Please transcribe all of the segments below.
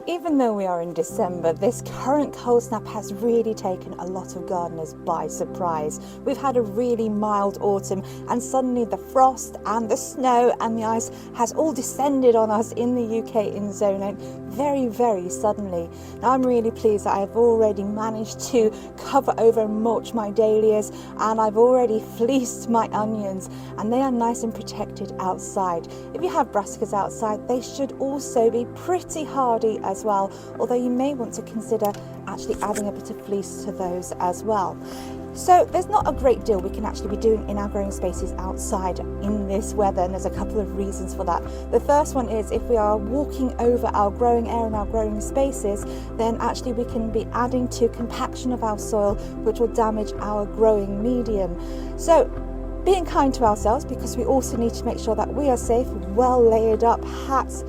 Even though we are in December, this current cold snap has really taken a lot of gardeners by surprise. We've had a really mild autumn, and suddenly the frost and the snow and the ice has all descended on us in the UK in zone 8 very suddenly. Now I'm really pleased that I've already managed to cover over and mulch my dahlias, and I've already fleeced my onions, and they are nice and protected outside. If you have brassicas outside, they should also be pretty hardy as well, although you may want to consider actually adding a bit of fleece to those as well. So there's not a great deal we can actually be doing in our growing spaces outside in this weather, and there's a couple of reasons for that. The first one is if we are walking over our growing area and our growing spaces, then actually we can be adding to compaction of our soil, which will damage our growing medium. So being kind to ourselves, because we also need to make sure that we are safe, well layered up, hats,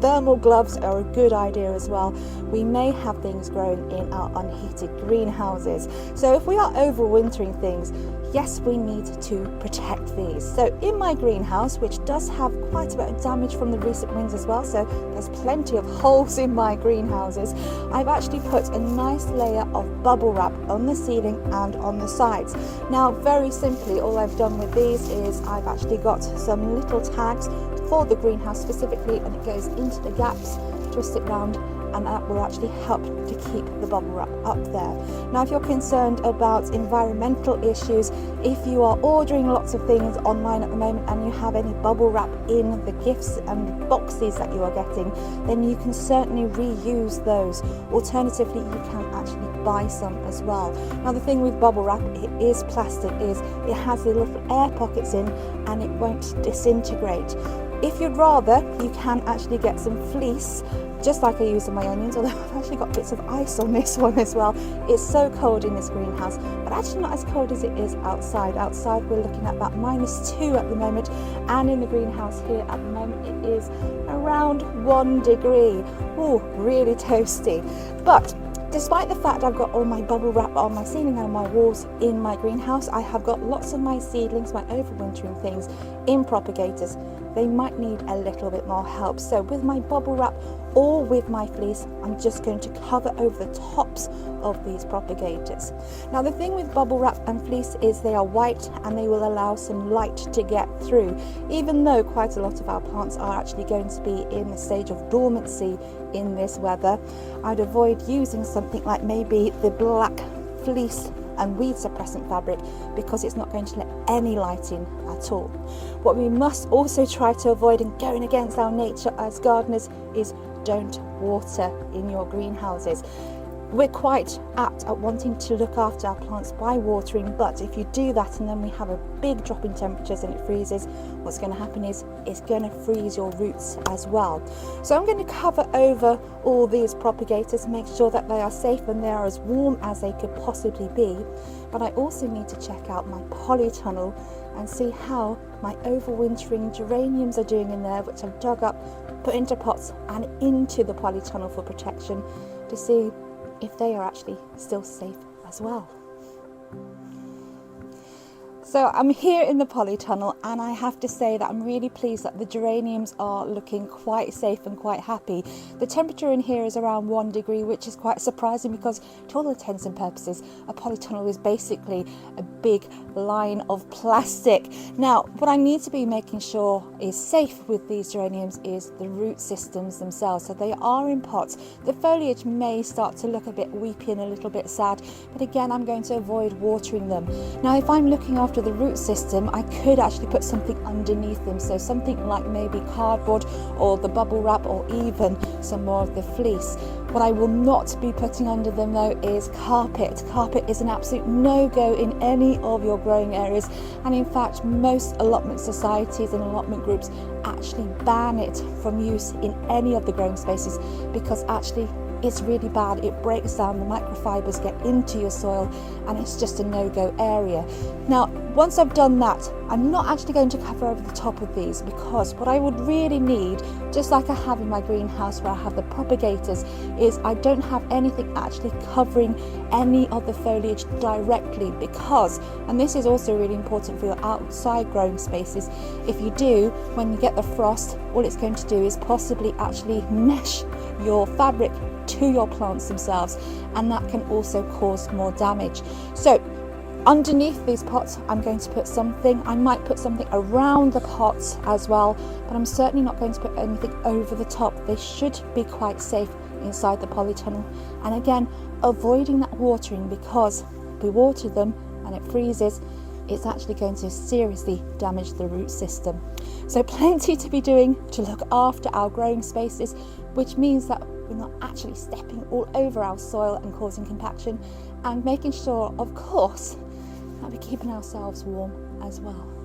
thermal gloves are a good idea as well. We may have things growing in our unheated greenhouses. So if we are overwintering things, yes, we need to protect these. So in my greenhouse, which does have quite a bit of damage from the recent winds as well, so there's plenty of holes in my greenhouses, I've actually put a nice layer of bubble wrap on the ceiling and on the sides. Now, very simply, all I've done with these is I've actually got some little tags for the greenhouse specifically, and it goes into the gaps, twist it round, and that will actually help to keep the bubble wrap up there. Now, if you're concerned about environmental issues, if you are ordering lots of things online at the moment and you have any bubble wrap in the gifts and boxes that you are getting, then you can certainly reuse those. Alternatively, you can actually buy some as well. Now, the thing with bubble wrap, it is plastic, is it has the little air pockets in and it won't disintegrate. If you'd rather, you can actually get some fleece, just like I use on my onions, although I've actually got bits of ice on this one as well. It's so cold in this greenhouse, but actually not as cold as it is outside. Outside we're looking at about -2 at the moment, and in the greenhouse here at the moment it is around 1 degree. Oh, really toasty. But despite the fact I've got all my bubble wrap on my ceiling and on my walls in my greenhouse, I have got lots of my seedlings, my overwintering things, in propagators. They might need a little bit more help. So with my bubble wrap or with my fleece, I'm just going to cover over the tops of these propagators. Now, the thing with bubble wrap and fleece is they are white and they will allow some light to get through. Even though quite a lot of our plants are actually going to be in a stage of dormancy in this weather, I'd avoid using something like maybe the black fleece and weed suppressant fabric, because it's not going to let any light in at all. What we must also try to avoid, and going against our nature as gardeners, is don't water in your greenhouses. We're quite apt at wanting to look after our plants by watering, but if you do that and then we have a big drop in temperatures and it freezes, what's going to happen is it's going to freeze your roots as well. So I'm going to cover over all these propagators, make sure that they are safe and they are as warm as they could possibly be. But I also need to check out my polytunnel and see how my overwintering geraniums are doing in there, which I've dug up, put into pots and into the polytunnel for protection, to see if they are actually still safe as well. So I'm here in the polytunnel, and I have to say that I'm really pleased that the geraniums are looking quite safe and quite happy. The temperature in here is around 1 degree, which is quite surprising because to all intents and purposes, a polytunnel is basically a big line of plastic. Now, what I need to be making sure is safe with these geraniums is the root systems themselves. So they are in pots. The foliage may start to look a bit weepy and a little bit sad, but again, I'm going to avoid watering them. Now, if I'm looking after the root system, I could actually put something underneath them, so something like maybe cardboard or the bubble wrap, or even some more of the fleece. What I will not be putting under them though is carpet. Carpet is an absolute no-go in any of your growing areas, and in fact most allotment societies and allotment groups actually ban it from use in any of the growing spaces, because actually it's really bad. It breaks down, the microfibers get into your soil and it's just a no-go area. Now, once I've done that, I'm not actually going to cover over the top of these, because what I would really need, just like I have in my greenhouse where I have the propagators, is I don't have anything actually covering any of the foliage directly, because, and this is also really important for your outside growing spaces, if you do, when you get the frost, all it's going to do is possibly actually mesh your fabric to your plants themselves, and that can also cause more damage. So underneath these pots, I'm going to put something. I might put something around the pots as well, but I'm certainly not going to put anything over the top. They should be quite safe inside the polytunnel. And again, avoiding that watering, because if we water them and it freezes, it's actually going to seriously damage the root system. So plenty to be doing to look after our growing spaces, which means that we're not actually stepping all over our soil and causing compaction, and making sure, of course, that we're keeping ourselves warm as well.